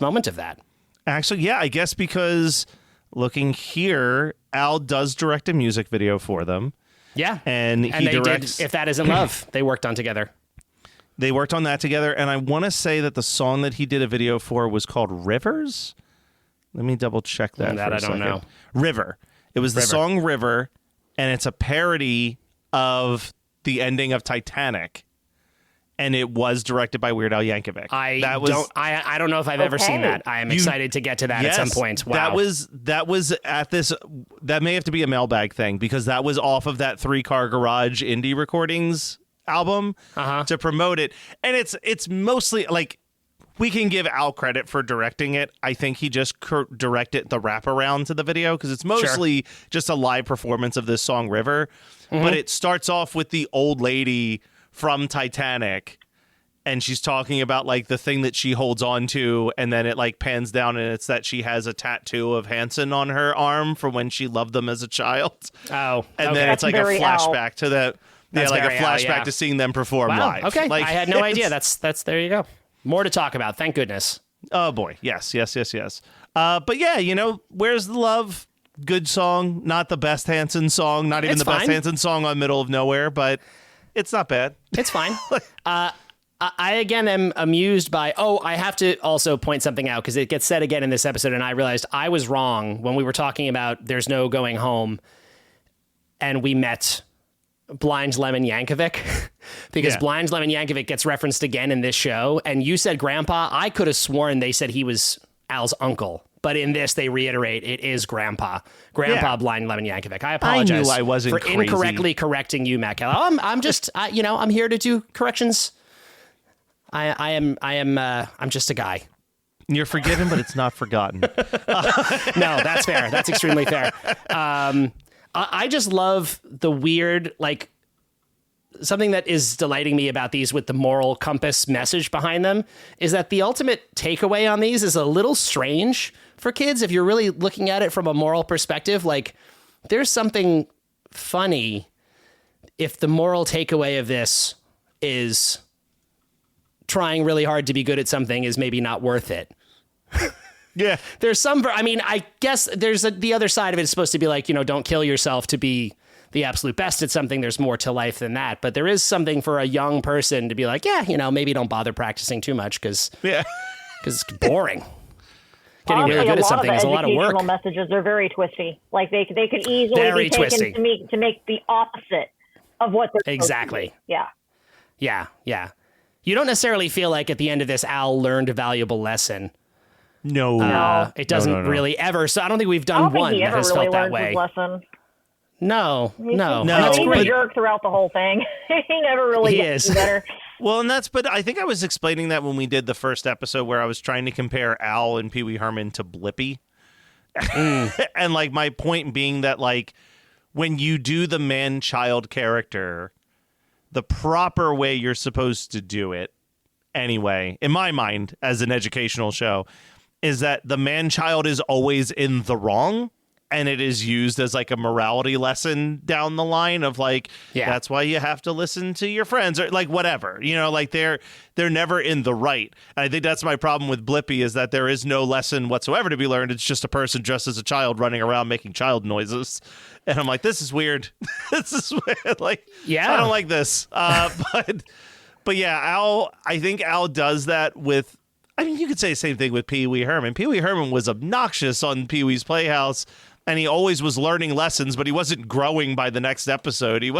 moment of that. Actually, yeah, I guess because looking here, Al does direct a music video for them. Yeah. And he directs... If That Isn't Love, they worked on together. They worked on that together. And I want to say that the song that he did a video for was called Rivers. Let me double check that. I don't know. River. It was the song River. And it's a parody of the ending of Titanic. And it was directed by Weird Al Yankovic. I don't know if I've ever seen that. I am excited to get to that at some point. Wow. That was at this. That may have to be a mailbag thing because that was off of that 3 Car Garage indie recordings album to promote it. And it's mostly like we can give Al credit for directing it. I think he just directed the wraparound to the video because it's mostly just a live performance of this song River. Mm-hmm. But it starts off with the old lady from Titanic, and she's talking about like the thing that she holds on to, and then it like pans down and it's that she has a tattoo of Hansen on her arm from when she loved them as a child. Oh, and then it's like a flashback to that. That's like a very flashback to seeing them perform wow. live. Okay, Like, I had no idea. That's there you go. More to talk about. Thank goodness. Oh boy, yes. But yeah, Where's the Love? Good song, not the best Hanson song, not even It's the best fine. Hanson song on Middle of Nowhere, but it's not bad. It's fine. I again am amused by, I have to also point something out because it gets said again in this episode, and I realized I was wrong when we were talking about There's No Going Home, and we met Blind Lemon Yankovic, because Blind Lemon Yankovic gets referenced again in this show, and you said grandpa. I could have sworn they said he was Al's uncle. But in this, they reiterate it is Grandpa Blind Lemon Yankovic. I apologize I wasn't for crazy. incorrectly correcting you, Matt Keller. I'm just, I'm here to do corrections. I'm just a guy. You're forgiven, but it's not forgotten. No, that's fair. That's extremely fair. I just love the weird, like, something that is delighting me about these with the moral compass message behind them is that the ultimate takeaway on these is a little strange for kids. If you're really looking at it from a moral perspective, like, there's something funny if the moral takeaway of this is trying really hard to be good at something is maybe not worth it. Yeah. There's some, I guess there's the other side of it is supposed to be like, don't kill yourself to be the absolute best at something. There's more to life than that. But there is something for a young person to be like, maybe don't bother practicing too much because it's boring. Getting really good at something is a lot of work. Educational messages are very twisty. Like they could easily Very be taken twisty. to make the opposite of what they're Exactly. supposed to be. Yeah. Yeah. You don't necessarily feel like at the end of this, Al learned a valuable lesson. No. It doesn't No. really ever. So I don't think we've I don't done think one he that ever has really felt that learned way. his lesson. No. He's But- a jerk throughout the whole thing. He never really He gets is. better. Well, but I think I was explaining that when we did the first episode where I was trying to compare Al and Pee Wee Herman to Blippi. And like my point being that like when you do the man-child character, the proper way you're supposed to do it, anyway, in my mind, as an educational show, is that the man-child is always in the wrong. And it is used as like a morality lesson down the line of like, that's why you have to listen to your friends or like whatever, like they're never in the right. And I think that's my problem with Blippi is that there is no lesson whatsoever to be learned. It's just a person dressed as a child running around making child noises. And I'm like, this is weird. This is weird. Like, I don't like this. But yeah, I think Al does that with, I mean, you could say the same thing with Pee Wee Herman. Pee Wee Herman was obnoxious on Pee Wee's Playhouse. And he always was learning lessons, but he wasn't growing by the next episode. He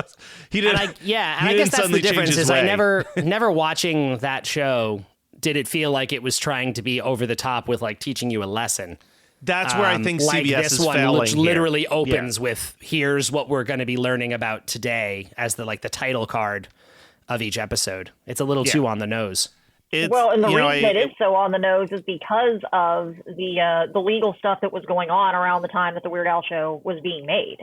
didn't. I guess that's the difference. Is I never watching that show did it feel like it was trying to be over the top with like teaching you a lesson. That's where I think like CBS this is one, failing. which here. literally opens with "Here's what we're going to be learning about today" as the title card of each episode. It's a little too on the nose. And the reason it is so on the nose is because of the legal stuff that was going on around the time that the Weird Al show was being made.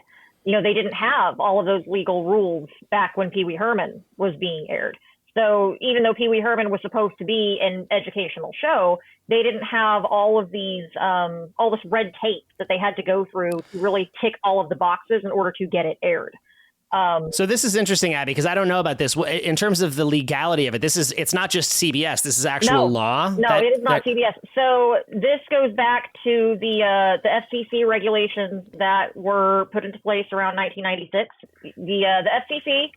They didn't have all of those legal rules back when Pee Wee Herman was being aired. So even though Pee Wee Herman was supposed to be an educational show, they didn't have all of these, all this red tape that they had to go through to really tick all of the boxes in order to get it aired. So this is interesting, Abby, because I don't know about this. In terms of the legality of it, it's not just CBS. This is actual law. No, it is not CBS. So this goes back to the FCC regulations that were put into place around 1996. The FCC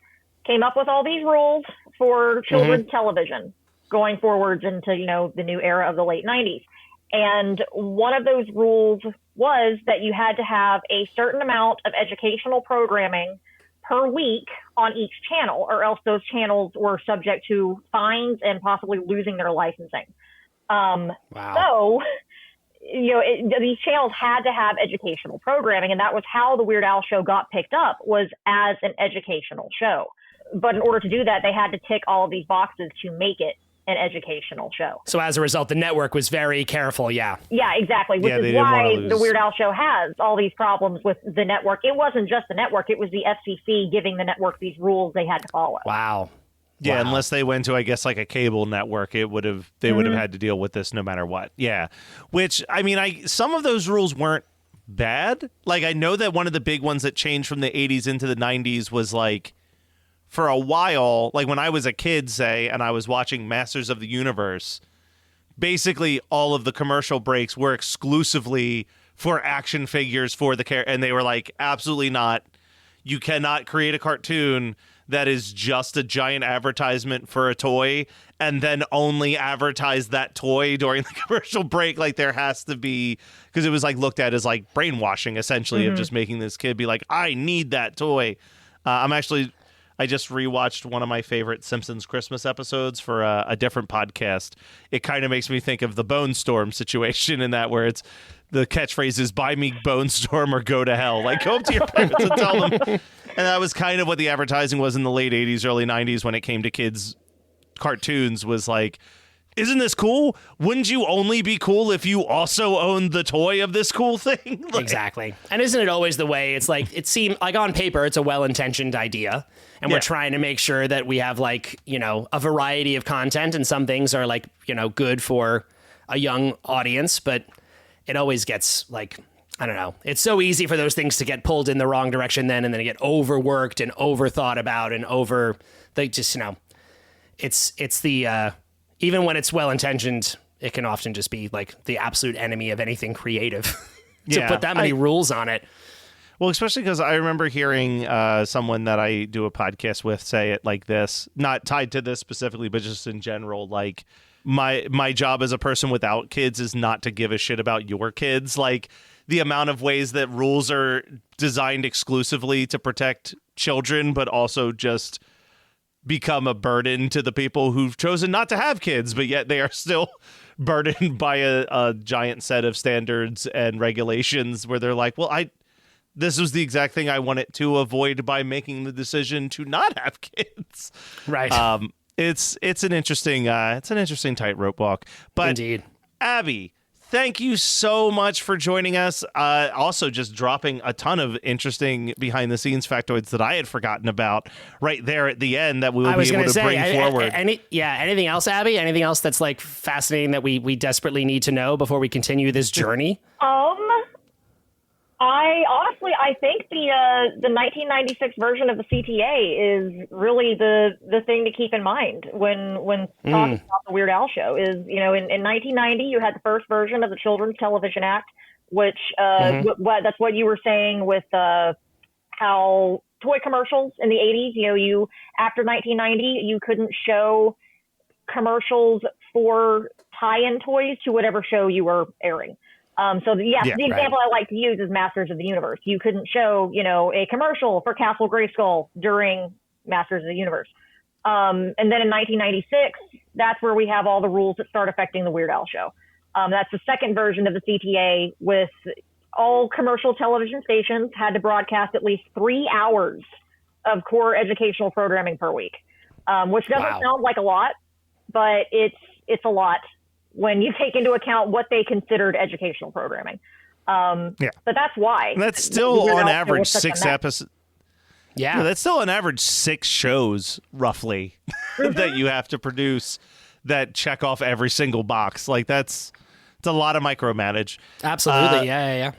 came up with all these rules for children's television going forwards into the new era of the late 90s. And one of those rules was that you had to have a certain amount of educational programming per week on each channel, or else those channels were subject to fines and possibly losing their licensing. So, these channels had to have educational programming, and that was how the Weird Al show got picked up, was as an educational show. But in order to do that, they had to tick all of these boxes to make it an educational show. So as a result, the network was very careful. Yeah, exactly. Which is why the Weird Al show has all these problems with the network. It wasn't just the network. It was the FCC giving the network these rules they had to follow. Wow. Yeah, unless they went to, I guess, like a cable network, they would have had to deal with this no matter what. Yeah. Which, I mean, some of those rules weren't bad. Like, I know that one of the big ones that changed from the 80s into the 90s was like for a while, like when I was a kid, say, and I was watching Masters of the Universe, basically all of the commercial breaks were exclusively for action figures for the character. And they were like, absolutely not. You cannot create a cartoon that is just a giant advertisement for a toy and then only advertise that toy during the commercial break. Like there has to be, because it was like looked at as like brainwashing essentially of just making this kid be like, I need that toy. I just rewatched one of my favorite Simpsons Christmas episodes for a different podcast. It kind of makes me think of the Bone Storm situation in that, where it's the catchphrase is "Buy me Bone Storm or go to hell." Like, go up to your parents and tell them. And that was kind of what the advertising was in the late 80s, early 90s when it came to kids' cartoons, was like, isn't this cool? Wouldn't you only be cool if you also owned the toy of this cool thing? Like, exactly. And isn't it always the way? It's like, it seemed like on paper, it's a well-intentioned idea. And we're trying to make sure that we have like, you know, a variety of content, and some things are like, you know, good for a young audience, but it always gets like, I don't know. It's so easy for those things to get pulled in the wrong direction then, and then get overworked and overthought about and they just, you know, it's the, even when it's well-intentioned, it can often just be like the absolute enemy of anything creative to put that many rules on it. Well, especially because I remember hearing someone that I do a podcast with say it like this, not tied to this specifically, but just in general, like my job as a person without kids is not to give a shit about your kids. Like the amount of ways that rules are designed exclusively to protect children, but also just become a burden to the people who've chosen not to have kids, but yet they are still burdened by a giant set of standards and regulations where they're like, well, this was the exact thing I wanted to avoid by making the decision to not have kids. Right. It's an interesting tightrope walk. But indeed, Abby, thank you so much for joining us. Also, just dropping a ton of interesting behind the scenes factoids that I had forgotten about right there at the end that we will be able to bring forward. Anything else, Abby? Anything else that's like fascinating that we desperately need to know before we continue this journey? I think the 1996 version of the CTA is really the thing to keep in mind when talking about the Weird Al show. Is, you know, in 1990 you had the first version of the Children's Television Act, which that's what you were saying with how toy commercials in the 80s. You know, after 1990 you couldn't show commercials for tie-in toys to whatever show you were airing. The example I like to use is Masters of the Universe. You couldn't show, you know, a commercial for Castle Grayskull during Masters of the Universe. And then in 1996, that's where we have all the rules that start affecting the Weird Al show. That's the second version of the CTA, with all commercial television stations had to broadcast at least 3 hours of core educational programming per week, which doesn't sound like a lot, but it's a lot when you take into account what they considered educational programming. But that's why. And that's still on average 6 episodes. Yeah, that's still on average 6 shows, roughly, that you have to produce that check off every single box. Like, it's a lot of micromanage. Absolutely, yeah.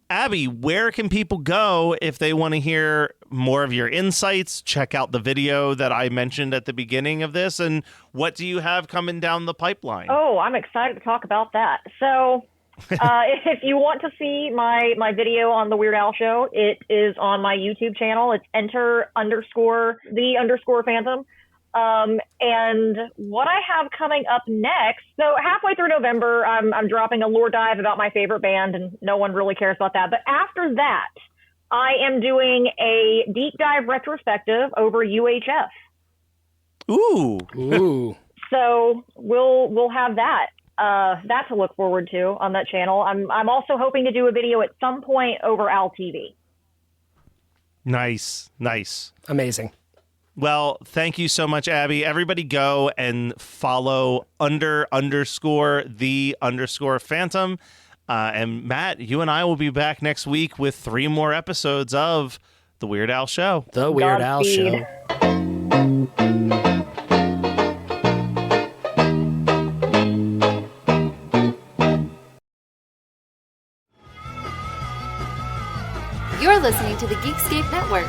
Abby, where can people go if they want to hear more of your insights, check out the video that I mentioned at the beginning of this, and what do you have coming down the pipeline? Oh, I'm excited to talk about that. So if you want to see my video on the Weird Al show, it is on my YouTube channel. It's enter_the_phantom. And what I have coming up next, so halfway through November, I'm dropping a lore dive about my favorite band, and no one really cares about that. But after that, I am doing a deep dive retrospective over UHF. Ooh. So we'll have that to look forward to on that channel. I'm also hoping to do a video at some point over Al TV. Nice. Amazing. Well, thank you so much, Abby. Everybody go and follow _the_phantom. And Matt, you and I will be back next week with 3 more episodes of The Weird Al Show. The Weird Al Show. You're listening to the Geekscape Network.